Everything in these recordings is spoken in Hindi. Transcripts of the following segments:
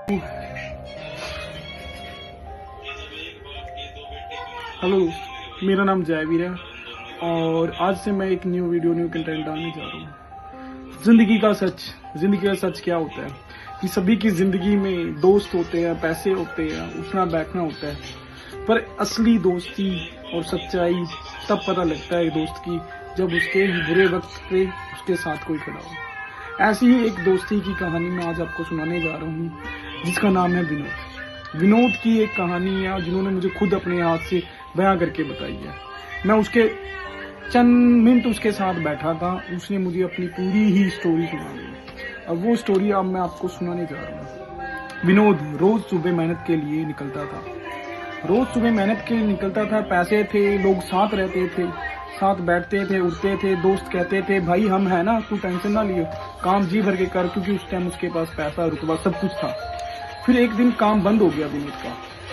हेलो, मेरा नाम जयवीर है और आज से मैं एक न्यू कंटेंट डालने जा रहा हूँ। जिंदगी का सच क्या होता है कि सभी की जिंदगी में दोस्त होते हैं, पैसे होते हैं, उठना बैठना होता है, पर असली दोस्ती और सच्चाई तब पता लगता है दोस्त की जब उसके बुरे वक्त पे उसके साथ कोई खड़ा हो। ऐसी ही एक दोस्ती की कहानी मैं आज आपको सुनाने जा रहा हूँ, जिसका नाम है विनोद की एक कहानी है जिन्होंने मुझे खुद अपने हाथ से बयां करके बताई है। मैं उसके चंद मिनट उसके साथ बैठा था, उसने मुझे अपनी पूरी ही स्टोरी सुना दी। अब वो स्टोरी अब मैं आपको सुनाने जा रहा हूँ। विनोद रोज सुबह मेहनत के लिए निकलता था। पैसे थे, लोग साथ रहते थे, साथ बैठते थे, उठते थे। दोस्त कहते थे भाई हम है ना, तू टेंशन ना लियो, काम जी भर के कर, क्योंकि उस टाइम उसके पास पैसा, रुतबा सब कुछ था। फिर एक दिन काम बंद हो गया विनोद का,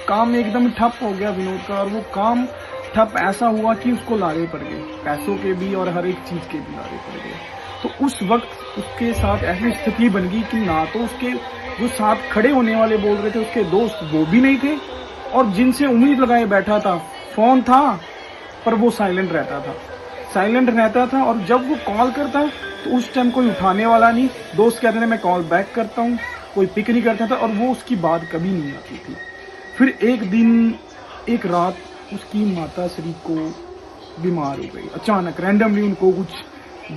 काम एकदम ठप हो गया विनोद का, और वो काम ठप ऐसा हुआ कि उसको लारे पड़ गए, पैसों के भी और हर एक चीज के भी लारे पड़ गए। तो उस वक्त उसके साथ ऐसी स्थिति बन गई कि ना तो उसके जो साथ खड़े होने वाले बोल रहे थे उसके दोस्त वो भी नहीं थे, और जिनसे उम्मीद लगाए बैठा था फोन था पर वो साइलेंट रहता था। और जब वो कॉल करता तो उस टाइम कोई उठाने वाला नहीं, दोस्त कहते थे मैं कॉल बैक करता हूँ, कोई पिक नहीं करता था, और वो उसकी बात कभी नहीं आती थी। फिर एक रात उसकी माता श्री को बीमार हो गई, अचानक रैंडमली उनको कुछ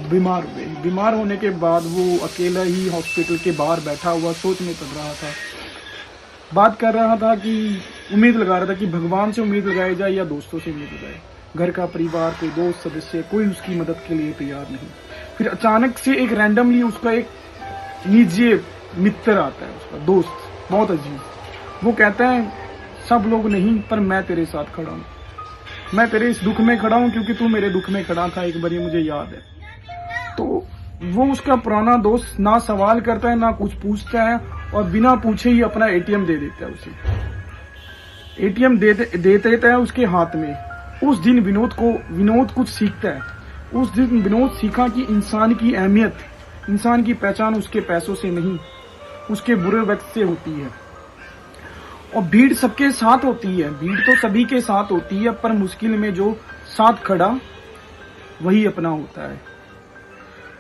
बीमार हो गई। बीमार होने के बाद वो अकेला ही हॉस्पिटल के बाहर बैठा हुआ सोच में पड़ रहा था, बात कर रहा था कि उम्मीद लगा रहा था कि भगवान से उम्मीद लगाई जाए या दोस्तों से उम्मीद लगाए। घर का परिवार, कोई दोस्त सदस्य, कोई उसकी मदद के लिए तैयार नहीं। फिर अचानक से एक रैंडमली उसका एक निजी मित्र आता है, उसका दोस्त, बहुत अजीज। वो कहता है सब लोग नहीं पर मैं तेरे साथ खड़ा हूँ, मैं तेरे इस दुख में खड़ा हूँ क्योंकि तू मेरे दुख में खड़ा था एक बार, ये मुझे याद है। तो वो उसका पुराना दोस्त ना सवाल करता है ना कुछ पूछता है, और बिना पूछे ही अपना एटीएम दे देता है उसे। एटीएम दे देता है उसके हाथ में। उस दिन विनोद कुछ सीखता है। उस दिन विनोद सीखा कि इंसान की अहमियत, इंसान की पहचान उसके पैसों से नहीं, उसके बुरे वक्त से होती है। और भीड़ सबके साथ होती है, भीड़ तो सभी के साथ होती है, पर मुश्किल में जो साथ खड़ा वही अपना होता है।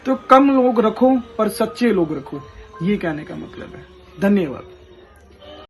तो कम लोग रखो पर सच्चे लोग रखो, ये कहने का मतलब है। धन्यवाद।